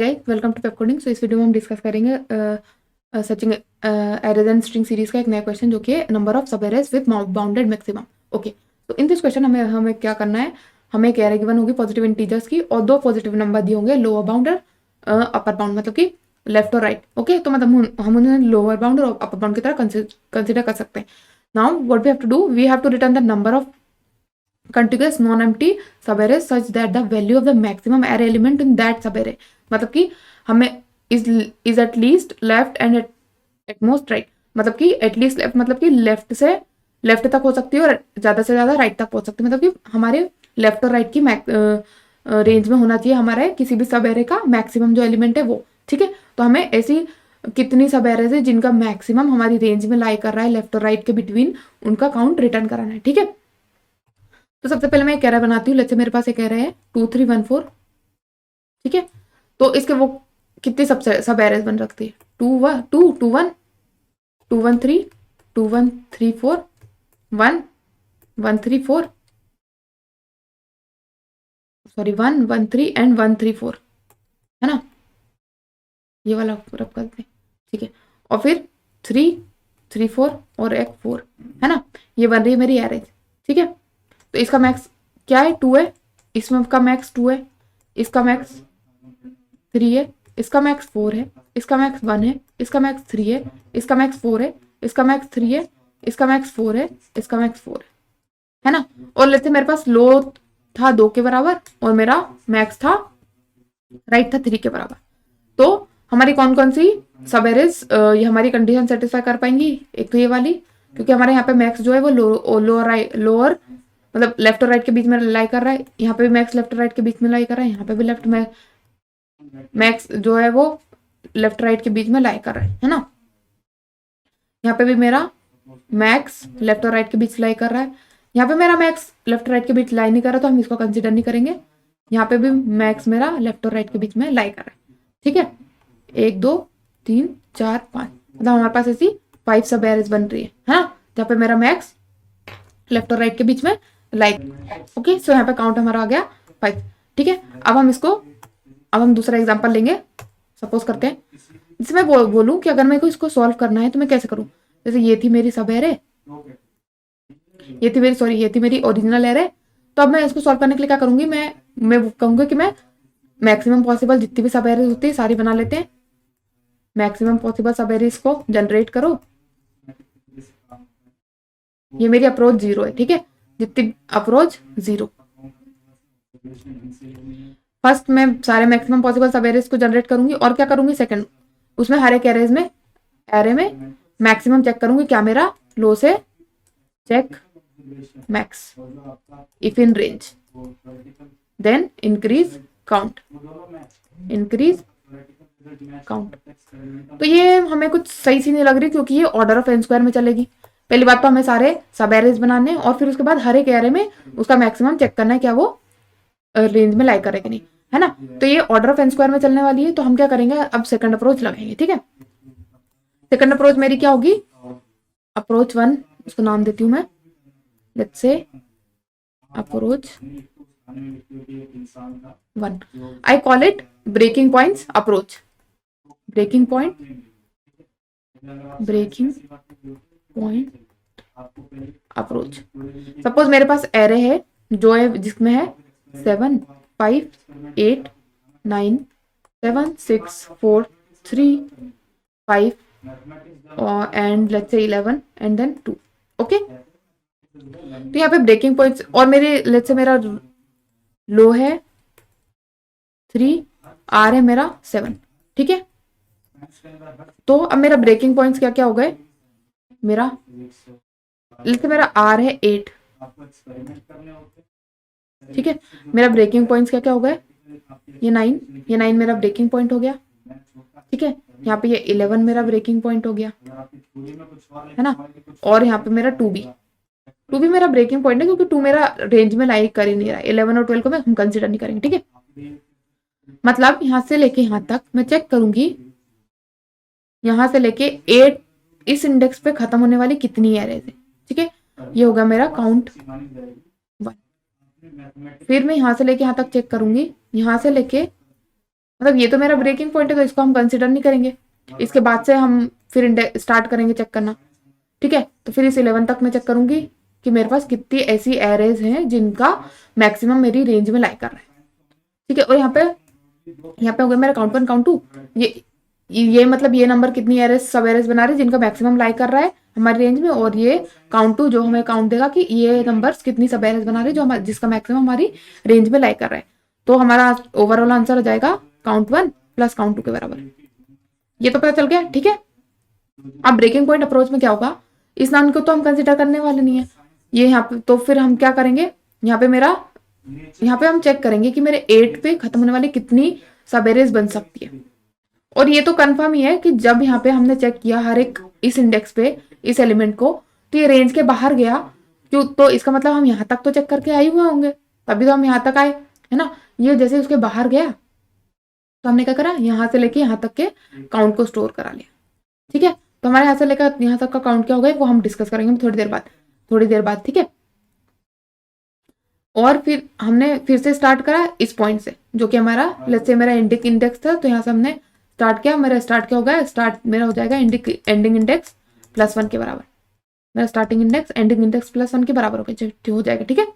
Guys, welcome to Pep coding. So इस video में हम डिस्कस करेंगे searching arrays and string series का एक नया क्वेश्चन जो कि है number of subarrays with bounded maximum. Okay, तो इन दिस क्वेश्चन हमें क्या करना है, हमें एक एरे गिवन होगी पॉजिटिव इंटीजर्स की और दो पॉजिटिव नंबर दिए होंगे लोअर बाउंड और अपर बाउंड, मतलब कि लेफ्ट और राइट। ओके, तो मतलब हम उन्हें लोअर बाउंड और अपर बाउंड की तरह कंसिडर कर सकते हैं। Now what we have to do, we have to return the number of contiguous non-empty subarrays such that the value of the maximum array element in that subarray, मतलब कि हमें is at least left and at most right, मतलब कि at least left मतलब कि left से left तक हो सकती है और ज्यादा से ज्यादा राइट तक पहुंच सकती है, मतलब कि हमारे लेफ्ट और राइट की रेंज में होना चाहिए हमारे किसी भी सब एरे का मैक्सिमम जो एलिमेंट है वो। ठीक है, तो हमें ऐसी कितनी सब एरेज है जिनका मैक्सिमम हमारी रेंज में लाई कर रहा है लेफ्ट और राइट के बिटवीन, उनका काउंट रिटर्न कराना है। ठीक है, तो सबसे पहले मैं एक एरे बनाती हूँ। लेट्स से मेरे पास एक एरे है 2314। ठीक है, तो इसके वो कितने सब एरेज बन रखती है, 2 2 2 1 2 1 3 2 1 3 4 1 1 3 4, सॉरी 1 1 3 एंड 1 3 4, है ना, ये वाला रब करते हैं। ठीक है, और फिर 3 3 4 और एक 4, है ना, ये बन रही है मेरी एरेज। ठीक है, तो इसका मैक्स क्या है, 2 है, इसमें का मैक्स 2 है, इसका मैक्स 3 है, इसका मैक्स 4 है, इसका मैक्स 1 है, इसका मैक्स 3 है, इसका मैक्स 4 है, इसका मैक्स 3 है, इसका मैक्स 4 है, इसका मैक्स 4 है ना। और लेते मेरे पास लो था 2 के बराबर और मेरा मैक्स था राइट था 3 के बराबर। तो हमारी कौन कौन सी सब एरेज ये हमारी कंडीशन सेटिस्फाई कर पाएंगी, एक तो ये वाली, क्योंकि हमारे यहाँ पे मैक्स जो है वो लोअर मतलब लेफ्ट और राइट के बीच में लाई कर रहा है, यहाँ पे भी मैक्स लेफ्ट और राइट के बीच में लाई कर रहा है, यहाँ पे भी लेफ्ट में मैक्स जो है वो लेफ्ट राइट के बीच में लाई कर रहा है ना। यहाँ पे भी मेरा मैक्स लेफ्ट और राइट के बीच लाई कर रहा है, यहाँ पे मेरा मैक्स लेफ्ट और राइट के बीच लाई नहीं कर रहा तो हम इसको कंसिडर नहीं करेंगे। यहाँ पे भी मैक्स मेरा लेफ्ट और राइट के बीच में लाई कर रहा है। ठीक है, 1 2 3 4 5, मतलब हमारे पास ऐसी 5 सब एरेज बन रही है ना, जहाँ पे मेरा मैक्स लेफ्ट और राइट के बीच में लाइक। ओके, सो यहाँ पे काउंट हमारा आ गया 5। ठीक है, अब हम दूसरा एग्जांपल लेंगे। सपोज करते हैं जैसे मैं बोलूं कि अगर मेरे को इसको सॉल्व करना है तो मैं कैसे करूं, जैसे ये थी मेरी सब एरे, ये थी मेरी ओरिजिनल एरे। तो अब मैं इसको सॉल्व करने के लिए क्या करूंगी, मैं कहूंगी कि मैं मैक्सिमम पॉसिबल जितनी भी सब एरेज होती है सारी बना लेते हैं, मैक्सिमम पॉसिबल सब एरेज को जनरेट करो। ये मेरी अप्रोच 0 है। ठीक है, जितनी अप्रोच 0, फर्स्ट मैं सारे मैक्सिमम पॉसिबल सब एरेज को जनरेट करूंगी और क्या करूंगी, सेकंड उसमें हर एक एरे में मैक्सिमम चेक करूंगी, क्या मेरा लो से check max if in range, then increase count. तो ये हमें कुछ सही सी नहीं लग रही, क्योंकि ये ऑर्डर ऑफ एन स्क्वायर में चलेगी। पहली बात तो हमें सारे सब एरेज बनाने और फिर उसके बाद हर एक एरे में उसका मैक्सिमम चेक करना है क्या वो रेंज में लाई करेगा नहीं, है ना। तो ये ऑर्डर ऑफ एन स्क्वायर में चलने वाली है, तो हम क्या करेंगे, अब सेकंड अप्रोच लगाएंगे। ठीक है, सेकंड अप्रोच मेरी क्या होगी, अप्रोच 1, उसको नाम देती हूँ मैं, let's say approach 1, I call it breaking points approach. Breaking point approach. Suppose मेरे पास एरे है जो है जिसमें है 7 5 8 9 7 6 4 3 5 and let's say 11 and then 2। Okay, तो यहाँ पे ब्रेकिंग पॉइंट्स और मेरे लेट्स से मेरा लो है 3, आर है मेरा 7। ठीक है, तो अब मेरा ब्रेकिंग पॉइंट्स क्या क्या हो गए, मेरा लेट्स से मेरा आर है 8। ठीक है, मेरा ब्रेकिंग पॉइंट्स क्या क्या हो गए, ये 9 मेरा ब्रेकिंग पॉइंट हो गया। ठीक है, यहाँ पे ये 11 मेरा ब्रेकिंग पॉइंट हो गया, है ना, और यहाँ पे मेरा 2 भी मेरा ब्रेकिंग पॉइंट है, क्योंकि 2 मेरा रेंज में लाइक कर ही नहीं रहा, 11 और 12 को मैं हम कंसिडर नहीं करेंगे। ठीक है, मतलब यहाँ से लेके यहाँ तक मैं चेक करूंगी, यहाँ से लेके 8 इस इंडेक्स पे खत्म होने वाली कितनी एरेज है। ठीक है, ये होगा मेरा काउंट 1। फिर मैं यहाँ से लेके यहाँ तक चेक करूंगी, यहाँ से लेके मतलब ये तो मेरा ब्रेकिंग पॉइंट है, तो इसको हम कंसिडर नहीं करेंगे। इसके बाद से हम फिर स्टार्ट करेंगे चेक करना, ठीक है। तो फिर इस 11 तक मैं चेक करूंगी कि मेरे पास कितनी ऐसी एरेज हैं जिनका मैक्सिमम मेरी रेंज में लाई कर रहा है, ठीक है। और यहाँ पे हो गया मेरा काउंट 1 काउंट 2। ये मतलब ये नंबर कितनी एरेज सब एरेज बना रहे हैं जिनका मैक्सिमम लाई कर रहा है हमारी रेंज में, और ये काउंट 2 जो हमें काउंट देगा कि ये नंबर्स कितनी सब एरेज बना रहे हैं जो जिसका मैक्सिमम हमारी रेंज में लाई कर रहा है। तो हमारा ओवरऑल आंसर हो जाएगा काउंट 1 प्लस काउंट 2 के बराबर। ये तो पता चल गया, ठीक है। अब ब्रेकिंग पॉइंट अप्रोच में क्या होगा, इस नाउन को तो हम कंसिडर करने वाले नहीं है ये यहाँ पे, तो फिर हम क्या करेंगे, यहाँ पे हम चेक करेंगे कि मेरे 8 पे खत्म होने वाली कितनी सब एरेज बन सकती है। और ये तो कंफर्म ही है कि जब यहाँ पे हमने चेक किया हर एक इस इंडेक्स पे इस एलिमेंट को, तो ये रेंज के बाहर गया क्यों, तो इसका मतलब हम यहाँ तक तो चेक करके आए हुए होंगे, तभी तो हम यहाँ तक आए, है ना। ये जैसे उसके बाहर गया तो हमने क्या करा, यहाँ से लेके यहाँ तक के काउंट को स्टोर करा लिया, ठीक है। तो हमारे यहाँ से लेकर यहाँ तक का काउंट क्या होगा वो हम डिस्कस करेंगे थोड़ी देर बाद, ठीक है। और फिर हमने फिर से स्टार्ट करा इस पॉइंट से, जो कि हमारा लेट्स से मेरा एंडिंग इंडेक्स था, तो यहाँ से हमने स्टार्ट किया। मेरा स्टार्ट क्या होगा, स्टार्ट मेरा हो जाएगा एंडिंग इंडेक्स +1 के बराबर। मेरा स्टार्टिंग इंडेक्स एंडिंग इंडेक्स +1 के बराबर हो जाएगा, ठीक है।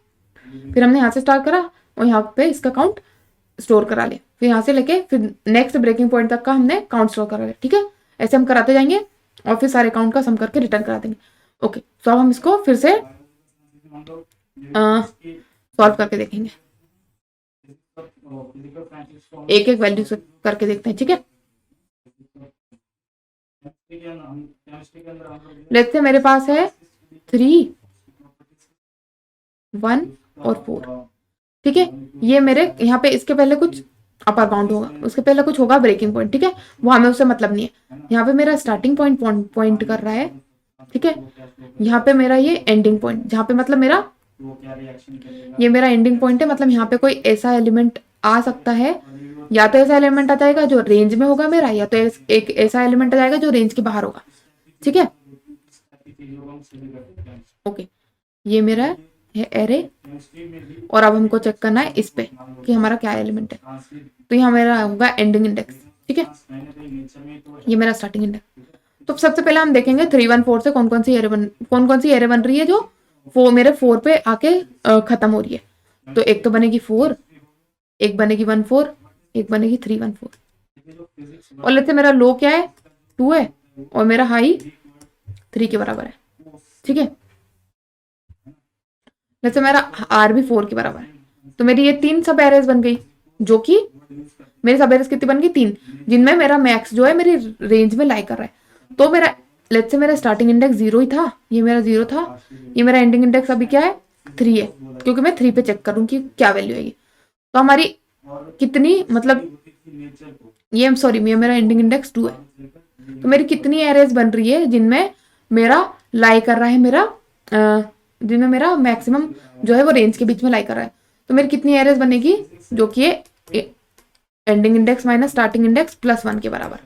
फिर हमने यहाँ से स्टार्ट करा और यहाँ पे इसका काउंट स्टोर करा लिया, फिर यहाँ से लेके फिर नेक्स्ट ब्रेकिंग पॉइंट तक का हमने काउंट स्टोर करा लिया, ठीक है। ऐसे हम कराते जाएंगे और फिर सारे काउंट का सम करके रिटर्न करा देंगे। ओके, तो अब हम इसको फिर से सॉल्व करके देखेंगे, एक एक वैल्यू से करके देखते हैं, ठीक है। लेट्स से मेरे पास है 3, 1 और 4, ठीक है। ये मेरे यहाँ पे इसके पहले कुछ अपर बाउंड होगा, उसके पहले कुछ होगा ब्रेकिंग पॉइंट, ठीक है। वो हमें उससे मतलब नहीं है। यहाँ पे मेरा स्टार्टिंग पॉइंट कर रहा है, ठीक है। यहाँ पे मेरा ये एंडिंग पॉइंट, जहाँ पे मतलब मेरा ये मेरा एंडिंग पॉइंट है, मतलब यहाँ पे कोई ऐसा एलिमेंट आ सकता है, या तो ऐसा एलिमेंट आ जाएगा जो रेंज में होगा मेरा, या तो एक ऐसा एलिमेंट आ जाएगा जो रेंज के बाहर होगा, ठीक है। ओके, ये मेरा है एरे, और अब हमको चेक करना है इस पे कि हमारा क्या एलिमेंट है। तो यहाँ मेरा होगा एंडिंग इंडेक्स, ठीक है। ये मेरा स्टार्टिंग इंडेक्स। तो सबसे पहले हम देखेंगे 3, 1, 4 से कौन कौन सी एरे बन रही है जो मेरे 4 पे आके खत्म हो रही है। तो एक तो बनेगी 4, एक बनेगी 1, 4, एक बनेगी 3, 1, 4। और लेते मेरा लो क्या है, 2 है, और मेरा हाई 3 के बराबर है, ठीक है। जैसे मेरा आर भी 4 के बराबर है, तो मेरी ये 3 सब एरेज बन गई, जो कि मेरी सब एरेज कितनी बन गई, 3, जिनमें मेरा मैक्स जो है मेरी रेंज में लाई कर रहा है। तो मेरा लेट्स से मेरा स्टार्टिंग इंडेक्स 0 ही था, ये मेरा 0 था, ये मेरा एंडिंग इंडेक्स अभी क्या है 3 है, क्योंकि मैं 3 पे चेक करूँ कि क्या वैल्यू आएगी। तो हमारी कितनी मतलब ये मेरा एंडिंग इंडेक्स 2 है, तो मेरी कितनी एरेज बन रही है जिनमें मेरा लाई कर रहा है जिनमें मेरा मैक्सिमम जो है वो रेंज के बीच में लाई कर रहा है। तो मेरी कितनी एरेज बनेगी, जो कि ending index minus starting index +1 के बराबर।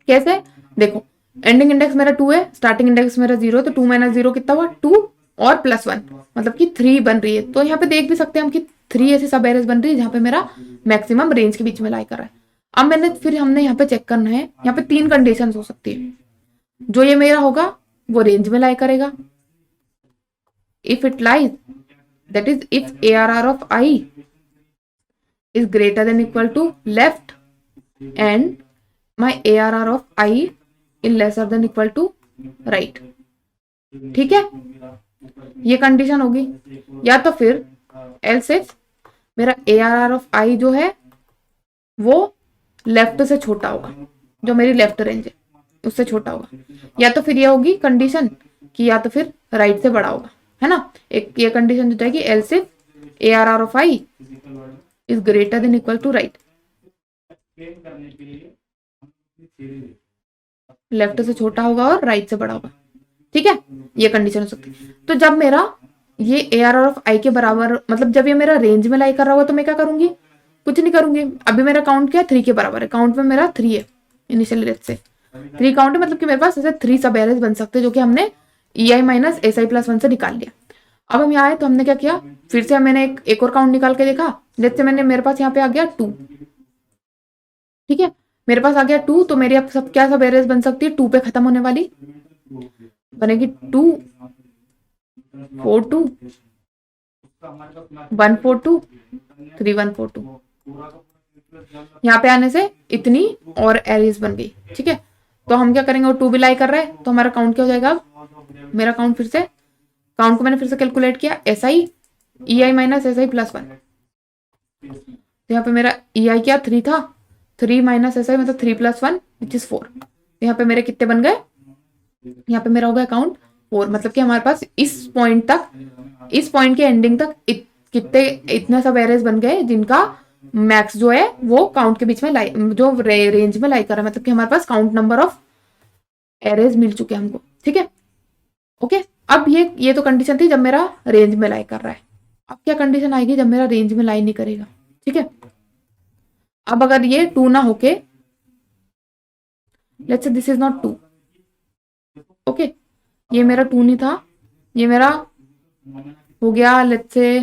कैसे, देखो एंडिंग इंडेक्स मेरा 2 है, स्टार्टिंग इंडेक्स मेरा 0 है, तो 2 - 0 कितना हुआ 2, और +1 मतलब कि 3 बन रही है। तो यहाँ पे देख भी सकते हैं हम कि 3 ऐसी सब एरेज बन रही है जहाँ पे मेरा मैक्सिमम रेंज के बीच में लाई कर रहा है। अब फिर हमने यहाँ पे चेक करना है, यहाँ पे 3 कंडीशन हो सकती है। जो ये मेरा होगा वो रेंज में लाई करेगा, if it lies, that is if ARR of I is greater than equal to left and my ARR of I is lesser than equal to right, ठीक है। ये कंडीशन होगी, या तो फिर else if मेरा ARR of I जो है वो लेफ्ट से छोटा होगा, जो मेरी लेफ्ट रेंज है उससे छोटा होगा, या तो फिर ये होगी कंडीशन कि या तो फिर राइट से बड़ा होगा, है ना। एक ये कंडीशन हो जाएगी else if ARR of I is greater than equal to right, left से छोटा होगा और राइट से बड़ा होगा, ठीक है। ये कंडीशन हो सकती है। तो जब मेरा ये ARR of I के बराबर, मतलब जब ये मेरा रेंज में लाई कर रहा होगा, तो मैं क्या करूंगी, कुछ नहीं करूंगी। अभी मेरा काउंट क्या है 3 के बराबर है, काउंट में मेरा 3 है इनिशियली, लेट्स से 3 काउंट है, मतलब कि मेरे पास ऐसे 3 सब एरेज बन सकते हैं जो कि हमने EI माइनस SI +1 से निकाल लिया। अब हम यहाँ आए तो हमने क्या किया, फिर से मैंने एक और काउंट निकाल के देखा, जैसे मेरे पास यहाँ पे आ गया 2, ठीक है, मेरे पास आ गया 2, तो मेरी अब सब क्या सब एरेज बन सकती है 2 पे खत्म होने वाली, बनेगी 2 4 2 1 4 2 3 1 4 2। यहाँ पे आने से इतनी और एरेज बन गई। ठीक है, तो हम क्या करेंगे, वो 2 भी लाई कर रहा है तो हमारा काउंट क्या हो जाएगा, मेरा काउंट फिर से, काउंट को मैंने फिर से कैलकुलेट किया, S I E I minus S I plus 1। तो यहाँ पे मेरा ई आई क्या 3 था, 3 माइनस एस आई मतलब 3 प्लस 1 विच इज 4। तो यहाँ पे मेरे कितने बन गए, यहाँ पे मेरा हो गया काउंट 4, मतलब कि हमारे पास इस पॉइंट तक, इस पॉइंट के एंडिंग तक कितने इतने सब एरेज बन गए जिनका मैक्स जो है वो काउंट के बीच में लाई, जो रेंज में लाई कर रहा है, मतलब कि हमारे पास काउंट नंबर ऑफ एरेज मिल चुके हैं हमको। ठीक है, ओके। अब ये तो कंडीशन थी जब मेरा रेंज में लाई कर रहा है। अब क्या कंडीशन आएगी जब मेरा रेंज में लाई नहीं करेगा। ठीक है, अब अगर ये 2 ना होके, let's say this is not 2, okay, ये मेरा 2 नहीं था, ये मेरा हो गया लेट्स से,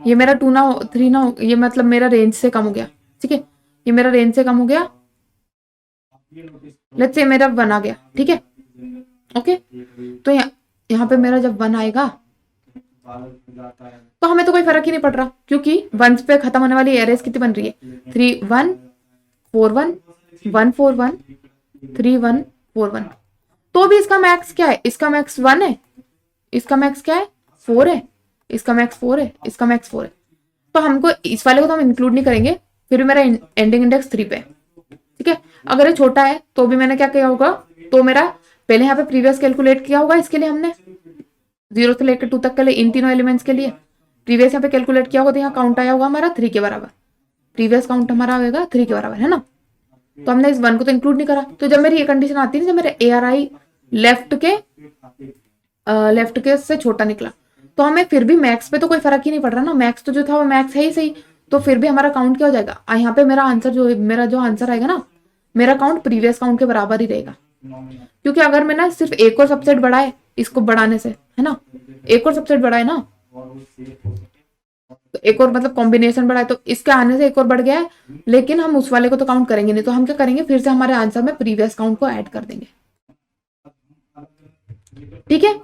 ये मेरा 2 ना 3 ना हो, ये मतलब मेरा रेंज से कम हो गया। ठीक है, ये मेरा रेंज से कम हो गया, लेट्स से मेरा 1 आ गया। ठीक है, ओके, तो यहाँ पे मेरा जब 1 आएगा तो हमें तो कोई फर्क ही नहीं पड़ रहा, क्योंकि 1 पे खत्म होने वाली एरेज कितनी बन रही है, 3 1 4 1 1 4 1 3 1 4 1। तो भी इसका मैक्स क्या है, इसका मैक्स 1 है, इसका मैक्स क्या है 4 है, इसका मैक्स 4 है, इसका मैक्स 4 है। तो हमको इस वाले को तो हम इंक्लूड नहीं करेंगे, फिर भी मेरा एंडिंग इंडेक्स 3 पे है। ठीक है, अगर ये छोटा है तो भी मैंने क्या किया होगा, तो मेरा पहले यहाँ पे प्रीवियस कैलकुलेट किया होगा, इसके लिए हमने 0 से लेकर 2 तक के लिए इन तीनों एलिमेंट्स के लिए प्रीवियस यहाँ पे कैलकुलेट किया होगा, तो यहाँ काउंट आया होगा हमारा 3 के बराबर, प्रीवियस काउंट हमारा आएगा 3 के बराबर, है ना। तो हमने इस 1 को तो इंक्लूड नहीं करा। तो जब मेरी ये कंडीशन आती है, जब मेरे ए आर आई लेफ्ट के से छोटा निकला, तो हमें फिर भी मैक्स पे तो कोई फर्क ही नहीं पड़ रहा ना, मैक्स तो जो था वो मैक्स है ही सही, तो फिर भी हमारा काउंट क्या हो जाएगा, यहाँ पे मेरा आंसर जो आंसर आएगा ना, मेरा काउंट प्रीवियस काउंट के बराबर ही रहेगा। क्योंकि अगर मैंने सिर्फ एक और सबसेट बढ़ाए इसको बढ़ाने से, है ना, एक और सबसेट बढ़ाए ना, तो एक और मतलब कॉम्बिनेशन बढ़ाए, तो इसके आने से एक और बढ़ गया है, लेकिन हम उस वाले को तो काउंट करेंगे नहीं, तो हम क्या करेंगे, फिर से हमारे आंसर में प्रीवियस काउंट को ऐड कर देंगे। ठीक है,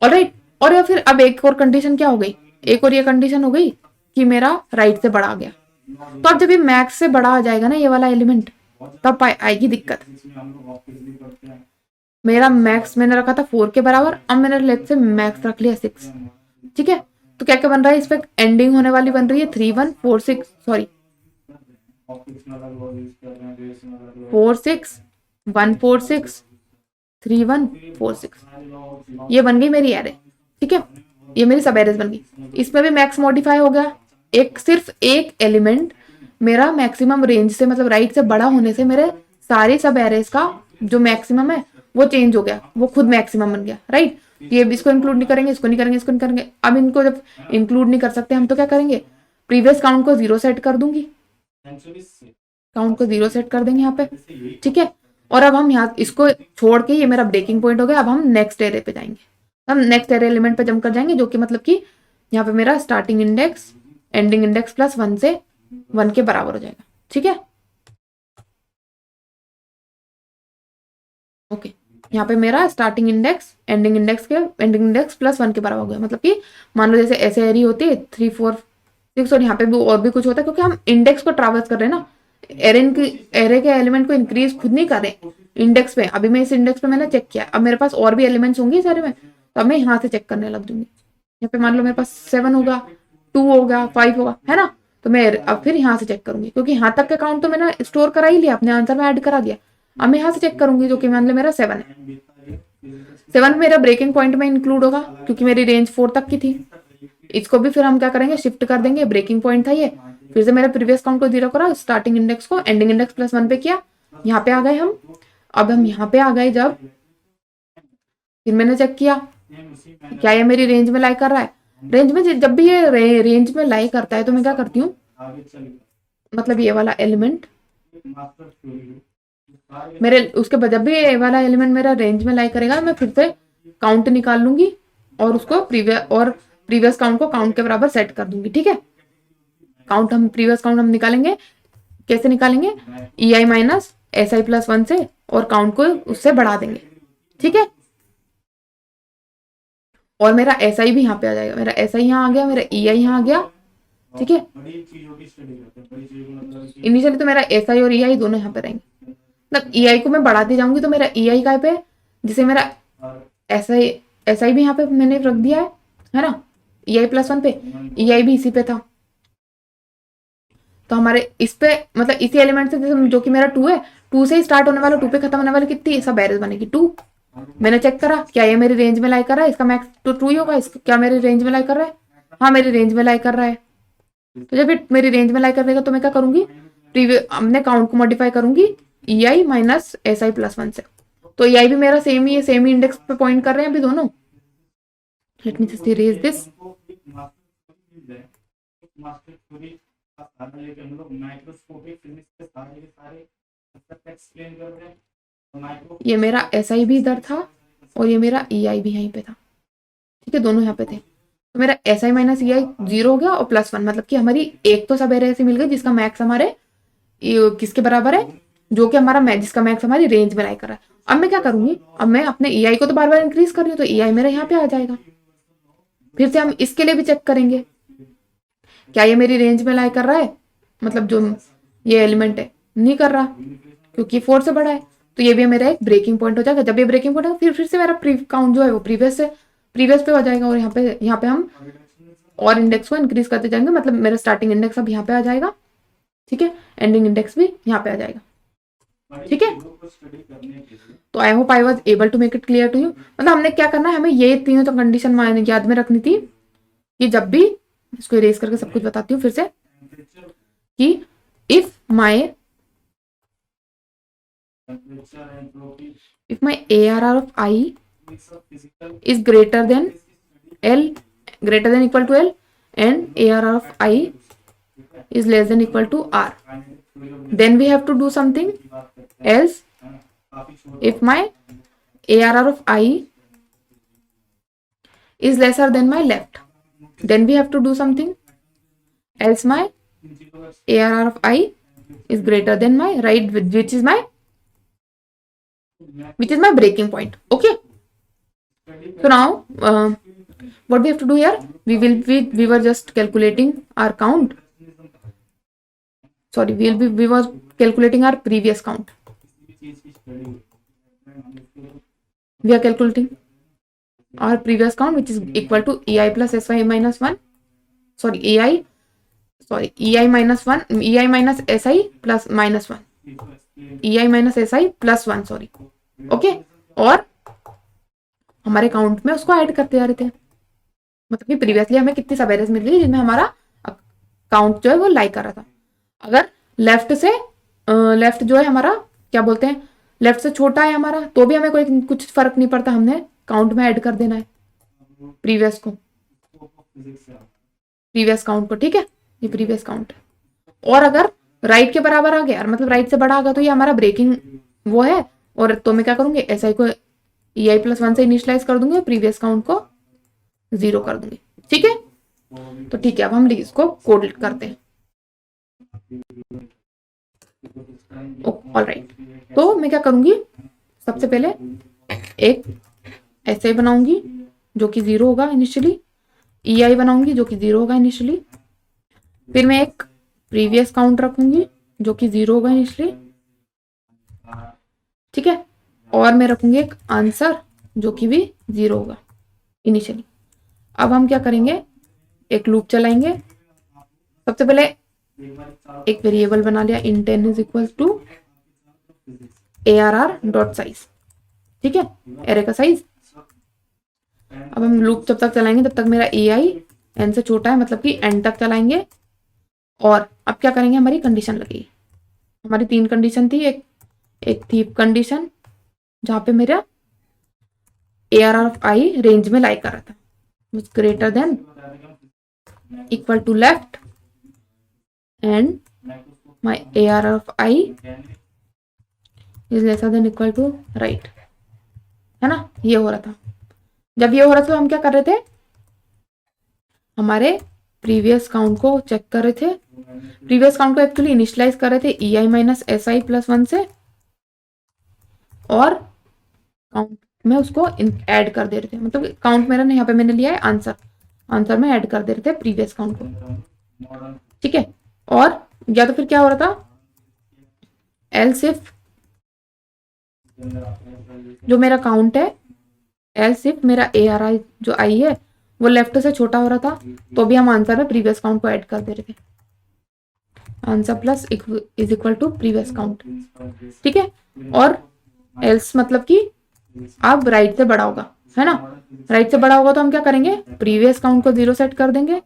ऑलराइट। और या फिर अब एक और कंडीशन क्या हो गई, एक और ये कंडीशन हो गई कि मेरा राइट से बड़ा आ गया। तो अब जब ये मैक्स से बड़ा आ जाएगा ना ये वाला एलिमेंट, तब आएगी दिक्कत। मेरा मैक्स मैंने रखा था 4 के बराबर, अब मैंने लेट से मैक्स रख लिया 6। ठीक है, तो क्या क्या बन रहा है, इस पे एंडिंग होने वाली बन रही है 3 1 4 6, सॉरी 4 6 1 4 6 3 1 4 6, ये बन गई मेरी एरे। ठीक है, ये मेरी सब एरेज बन गई, इसमें भी मैक्स मॉडिफाई हो गया, एक सिर्फ एक एलिमेंट मेरा मैक्सिमम रेंज से मतलब राइट से बड़ा होने से मेरे सारे सब एरेज का जो मैक्सिमम है वो चेंज हो गया, वो खुद मैक्सिमम बन गया, राइट। ये इसको इंक्लूड नहीं करेंगे, इसको नहीं करेंगे, इसको नहीं करेंगे। अब इनको जब इंक्लूड नहीं कर सकते हम तो क्या करेंगे, प्रीवियस काउंट को 0 सेट कर दूंगी, काउंट को 0 सेट कर देंगे यहाँ पे। ठीक है, और अब हम यहाँ इसको छोड़ के, ये मेरा ब्रेकिंग पॉइंट हो गया, अब हम नेक्स्ट एरे पे जाएंगे, हम नेक्स्ट एरे एलिमेंट पे जंप कर जाएंगे, जो कि मतलब कि यहाँ पे मेरा starting index ending index plus 1 से 1 के बराबर हो जाएगा। ठीक है, ओके, यहाँ पे मेरा starting index ending index plus 1 के बराबर हो गया, मतलब कि मान लो जैसे ऐसे एरी होती है 3 4 6, और यहाँ पे भी और भी कुछ होता है, क्योंकि हम इंडेक्स को ट्रैवर्स कर रहे हैं ना, एरे के एलिमेंट को इंक्रीज खुद नहीं कर रहे इंडेक्स पे। अभी मैं इस इंडेक्स पे मैंने चेक किया, अब मेरे पास और भी एलिमेंट्स होंगे सारे में, तो अब मैं यहाँ से चेक करने लग जाऊंगी। यहाँ पे मान लो मेरे पास 7 होगा, 2 होगा, 5 होगा, है ना, तो मैं अब फिर यहाँ से चेक करूंगी, क्योंकि यहाँ तक का काउंट तो मैंने स्टोर करा ही लिया, अपने आंसर में ऐड करा दिया। अब मैं यहाँ से चेक करूंगी, जो कि मान लो मेरा 7 है, 7 मेरा ब्रेकिंग पॉइंट में इंक्लूड होगा, क्योंकि मेरी रेंज 4 तक की थी। इसको भी फिर हम क्या करेंगे, शिफ्ट कर देंगे, ब्रेकिंग पॉइंट था ये, फिर से मेरे प्रीवियस काउंट को 0 करा, स्टार्टिंग इंडेक्स को एंडिंग इंडेक्स प्लस 1 पे किया, यहाँ पे आ गए हम। अब हम यहाँ पे आ गए जब, फिर मैंने चेक किया क्या ये मेरी रेंज में लाई कर रहा है। रेंज में जब भी ये रेंज में लाई करता है तो मैं क्या करती हूँ, मतलब ये वाला एलिमेंट मेरे उसके बाद जब भी ये वाला एलिमेंट मेरा रेंज में लाई करेगा, मैं फिर से काउंट निकाल लूंगी और उसको प्रीवियस काउंट को काउंट के बराबर सेट कर दूंगी। ठीक है, काउंट हम प्रीवियस काउंट हम निकालेंगे, कैसे निकालेंगे, EI माइनस SI प्लस 1 से, और काउंट को उससे बढ़ा देंगे, ठीक है। और मेरा SI भी यहाँ पे आ जाएगा, मेरा SI यहाँ आ गया, मेरा EI यहाँ आ गया, ठीक है। इनिशियली तो मेरा SI और EI दोनों यहाँ पे रहेंगे, मतलब EI को मैं बढ़ाती जाऊंगी तो मेरा EI का पे, जिसे मेरा SI भी यहाँ पे मैंने रख दिया है ना, EI प्लस 1 पे, EI भी इसी पे था, तो हमारे इस पे मतलब इसी एलिमेंट से जो कि मेरा 2 है, 2 से ही स्टार्ट होने वाला, 2 पे खत्म होने वाला कितनी सब एरर बनेगी 2। मैंने चेक करा क्या ये मेरी रेंज में लाई कर रहा है, इसका मैक्स तो 2 ही होगा, इसका क्या मेरी रेंज में लाई कर रहा है, हाँ मेरी रेंज में लाई कर रहा है। तो जब ये मेरी रेंज में लाई कर देगा तो मैं क्या करूंगी, प्रीवियस हमने काउंट को मॉडिफाई करूंगी EI माइनस SI प्लस 1 से, तो EI भी मेरा सेम ही है, सेम ही इंडेक्स पे पॉइंट कर रहे हैं अभी दोनों। Let me just erase this, ये मेरा SI भी इधर था और ये मेरा EI भी यहीं पे था, ठीक है, दोनों यहाँ पे थे, तो मेरा SI माइनस EI 0 हो गया और प्लस 1, मतलब कि हमारी एक तो सब एरर ऐसी मिल गई जिसका मैक्स हमारे किसके बराबर है, जो कि हमारा मैच जिसका मैक्स हमारी रेंज में लाई कर रहा है। अब मैं क्या करूंगी, अब मैं अपने EI को तो बार बार इंक्रीज कर रही हूँ, तो EI मेरा यहाँ पे आ जाएगा। फिर से हम इसके लिए भी चेक करेंगे क्या ये मेरी रेंज में लाई कर रहा है, मतलब जो ये एलिमेंट है नहीं कर रहा क्योंकि 4 से बड़ा है, तो ये भी मेरा एक ब्रेकिंग पॉइंट हो जाएगा। जब ये ब्रेकिंग पॉइंट होगा फिर से मेरा काउंट जो है वो प्रीवियस पे हो जाएगा, और यहाँ पे हम और इंडेक्स को इंक्रीज करते जाएंगे, मतलब मेरा स्टार्टिंग इंडेक्स अब यहाँ पे आ जाएगा, ठीक है, एंडिंग इंडेक्स भी यहाँ पे आ जाएगा, ठीक है। तो I hope I was able to make it clear to you, मतलब हमने क्या करना है, हमें ये तीनों तो कंडीशन याद में रखनी थी कि जब भी, इसको इरेज करके सब कुछ बताती हूँ फिर से, कि if my ARR of I is greater than equal to L and ARR of I is less than equal to R, then we have to do something else. If my ARR of I is lesser than my left, then we have to do something else. My ARR of I is greater than my right, which is my breaking point. Okay, so now what we have to do here, we were just calculating our count, sorry, we were calculating our previous count, we are calculating our previous count, which is equal to EI plus SI minus 1, EI minus 1, EI minus SI plus minus 1, EI minus SI plus 1, sorry, okay. और हमारे count में उसको add करते जा रहे थे, मतलब कि प्रीवियसली हमें कितनी सब एरर्स मिल गई जिनमें हमारा काउंट जो है वो लाई कर रहा था। अगर लेफ्ट जो है हमारा क्या बोलते हैं, लेफ्ट से छोटा है हमारा, तो भी हमें कोई कुछ फर्क नहीं पड़ता, हमने काउंट में ऐड कर देना है प्रीवियस काउंट को, ठीक है, ये प्रीवियस काउंट है। और अगर राइट के बराबर आ गया, मतलब राइट से बड़ा आ गया, तो ये हमारा ब्रेकिंग वो है, और तो मैं क्या करूंगी, SI को EI प्लस 1 से इनिशियलाइज कर दूंगी और प्रीवियस काउंट को 0 कर दूंगी, ठीक है। तो ठीक है, अब हम इसको कोड करते हैं, ऑलराइट। तो मैं क्या करूंगी, सबसे पहले एक SI बनाऊंगी जो कि 0 होगा इनिशियली, EI बनाऊंगी जो कि 0 होगा इनिशियली, फिर मैं एक प्रीवियस काउंट रखूंगी जो कि 0 होगा इनिशियली, ठीक है, और मैं रखूंगी एक आंसर जो कि भी 0 होगा इनिशियली। अब हम क्या करेंगे, एक लूप चलाएंगे। सबसे पहले एक वेरिएबल बना लिया, int n is equal to ARR dot size, ठीक है, एरे का साइज। अब हम लूप जब तक चलाएंगे तब तक मेरा EI n से छोटा है, मतलब कि n तक चलाएंगे। और अब क्या करेंगे, हमारी कंडीशन लगेगी, हमारी 3 कंडीशन थी, एक थी कंडीशन जहां पे मेरा ARR ऑफ I रेंज में लाई कर रहा था, greater than equal to left and my ARR of I is lesser than equal to right, है ना, ये हो रहा था। जब ये हो रहा था तो हम क्या कर रहे थे, हमारे प्रीवियस काउंट को चेक कर रहे थे प्रीवियस काउंट को एक्चुअली इनिशियलाइज कर रहे थे EI माइनस SI प्लस 1 से, और काउंट में उसको ऐड कर दे रहे थे, मतलब काउंट मेरा यहाँ पे मैंने लिया है आंसर में ऐड कर दे रहे थे प्रीवियस काउंट को, ठीक है। और या तो फिर क्या हो रहा था, एल्स इफ जो मेरा काउंट है, एल्स इफ मेरा ARI जो आई है वो लेफ्ट से छोटा हो रहा था, तो भी हम आंसर में प्रीवियस काउंट को ऐड कर दे रहे थे, answer plus is equal to previous count, ठीक है। और एल्स मतलब कि अब राइट से बड़ा होगा, है ना, राइट से बड़ा होगा तो हम क्या करेंगे, प्रीवियस काउंट को 0 सेट कर देंगे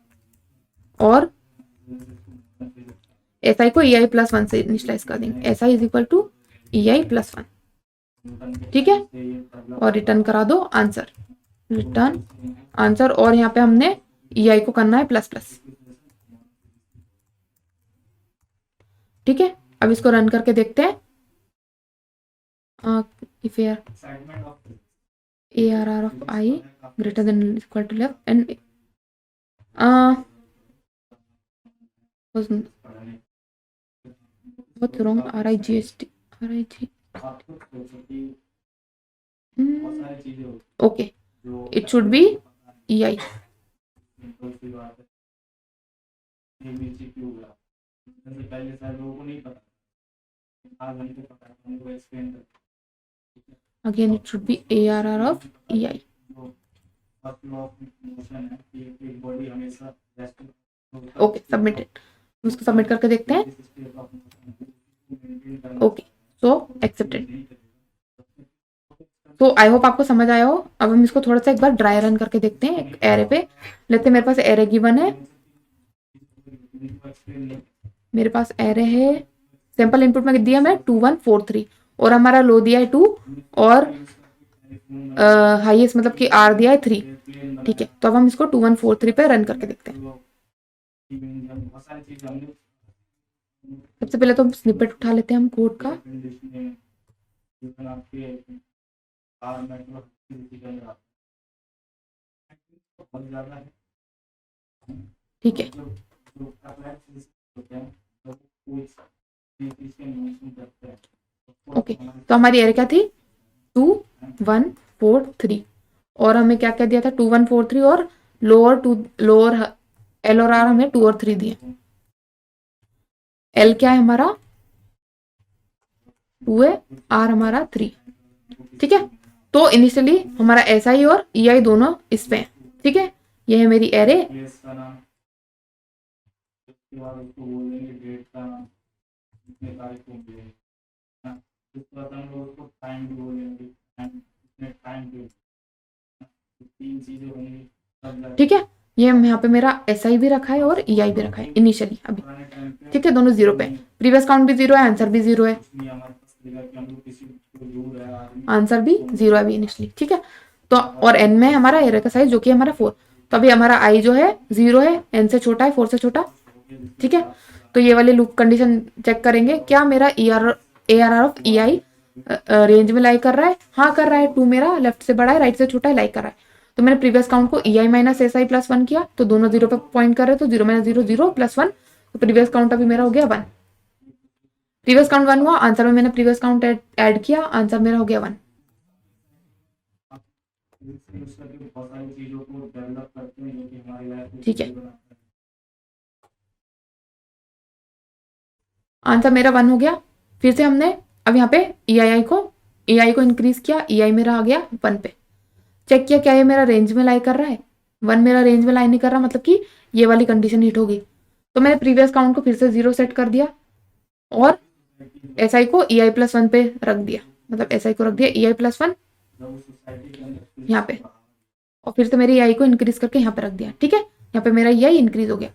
और SI को EI प्लस 1 से इनिशियलाइज कर देंगे, SI is equal to EI plus 1, ठीक है। और रिटर्न करा दो आंसर, रिटर्न आंसर, और यहाँ पे हमने EI को करना है प्लस प्लस, ठीक है। अब इसको रन करके देखते हैं, if ARR of I greater than or equal to left and what's wrong, RIGST okay, it should be EI, again it should be ARR of EI, okay submitted, उसको submit करके देखते हैं, ओके सो एक्सेप्टेड। तो I hope आपको समझ आया हो। अब हम इसको थोड़ा सा एक बार ड्राई रन करके देखते हैं, एक एरे पे लेते हैं, मेरे पास एरे गिवन है, मेरे पास एरे है, सैंपल इनपुट में दिया मैं 2 1 4 3 और हमारा लो दिया है 2 और हाईएस्ट मतलब कि R दिया है 3, ठीक है। तो अब हम इसको 2 1 4 3 पे रन करके देखते हैं। सबसे पहले तो हम स्निपेट उठा लेते हैं हम कोड का, ठीक है। ओके तो हमारी एरे क्या थी, 2 1 4 3 और हमें क्या क्या दिया था, 2 1 4 3 और लोअर L और R हमें 2 और 3 दिए। L क्या है हमारा 2 है, R हमारा 3, ठीक है। तो इनिशियली हमारा SI और EI दोनों इस पे है, ठीक है। ये है मेरी एरे, ठीक है। ये यहाँ पे मेरा SI भी रखा है और EI भी रखा है इनिशियली अभी, ठीक है। दोनों 0 पे, प्रीवियस काउंट भी 0 है, आंसर भी 0 है, आंसर भी 0 है अभी इनिशियली, ठीक है। तो और n में हमारा एरे का साइज जो कि हमारा 4, तो अभी हमारा I जो है 0 है, n से छोटा है, 4 से छोटा, ठीक है। तो ये वाली लूप कंडीशन चेक करेंगे, क्या मेरा ARR ऑफ EI रेंज में लाई कर रहा है, हाँ कर रहा है, 2 मेरा लेफ्ट से बड़ा है राइट से छोटा है, लाई कर रहा है। तो मैंने प्रीवियस काउंट को EI माइनस SI प्लस 1 किया, तो दोनों 0 पे पॉइंट कर रहे हैं, तो 0 माइनस 0 0 प्लस 1, तो प्रीवियस काउंट अभी मेरा हो गया 1, प्रीवियस काउंट 1 हुआ, आंसर में मैंने प्रीवियस काउंट ऐड किया, आंसर मेरा हो गया 1, ठीक है। आंसर मेरा 1 हो गया। फिर से हमने अब यहाँ पे EI को इंक्रीज किया, EI मेरा आ गया 1 पे, चेक किया क्या ये मेरा रेंज में लाई कर रहा है, 1 मेरा रेंज में लाई नहीं कर रहा, मतलब कि ये वाली कंडीशन हिट होगी। तो मैंने प्रीवियस काउंट को फिर से 0 सेट कर दिया और SI को EI प्लस 1 पे रख दिया, मतलब SI को रख दिया EI प्लस 1 यहाँ पे, और फिर से मेरे EI को इंक्रीज करके यहाँ पे रख दिया, ठीक है। यहाँ पे मेरा EI इंक्रीज हो गया।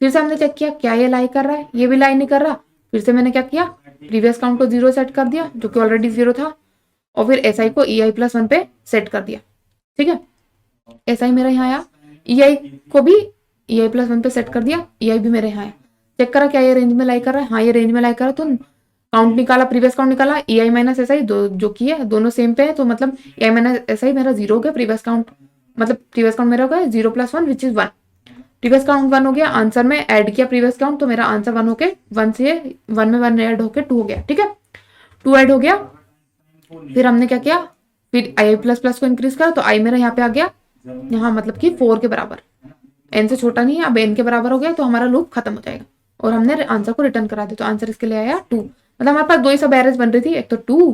फिर से हमने चेक किया क्या ये लाई कर रहा है, ये भी लाई नहीं कर रहा, फिर से मैंने क्या किया, प्रीवियस काउंट को 0 सेट कर दिया जो कि ऑलरेडी 0 था, और फिर SI को EI प्लस 1 पे सेट कर दिया, ठीक है। SI मेरा यहाँ आया, EI को भी EI प्लस 1 पे सेट कर दिया, EI भी मेरे यहाँ आया, चेक करा क्या ये रेंज में लाई कर रहा है, हाँ ये रेंज में लाई कर रहा है, तो काउंट निकाला, प्रीवियस काउंट निकाला, EI माइनस SI जो कि है दोनों सेम पे है, तो मतलब EI माइनस SI मेरा 0 हो गया, प्रीवियस काउंट मतलब प्रीवियस काउंट मेरा हो गया 0 plus 1 which is 1, previous count 1 हो गया, आंसर में ऐड किया प्रीवियस काउंट, तो मेरा आंसर 1 होके 1 से 1 में 1 ऐड होके 2 हो गया। ठीक है, 2 ऐड हो गया। फिर हमने क्या किया, फिर आई प्लस प्लस को इंक्रीज करा, तो आई मेरा यहाँ पे आ गया, यहाँ मतलब कि 4 के बराबर, एन से छोटा नहीं है, अब एन के बराबर हो गया, तो हमारा लूप खत्म हो जाएगा और हमने आंसर को रिटर्न करा दिया। तो आंसर इसके लिए आया 2। मतलब हमारे पास दो ही सब एरेज बन रही थी, एक तो 2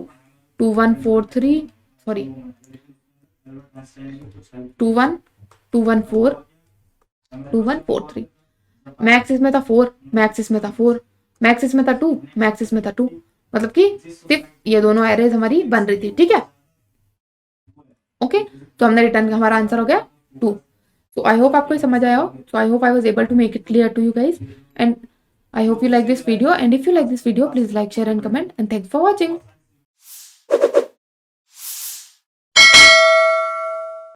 2 1 4 3 सॉरी 2 1 2 1 4 2 1 4 3। मैक्स इसमें था 4, मैक्स इसमें था 4, मैक्स इसमें था 2, मैक्स इसमें था 2, मतलब कि सिर्फ ये दोनों एरेज हमारी बन रही थी। ठीक है, ओके, तो हमने रिटर्न, हमारा आंसर हो गया 2। तो आई होप आपको समझ आया हो। So I hope I was able to make it clear to you guys, and I hope you like this video, and if you like this video, please like, share and comment, and thanks for watching.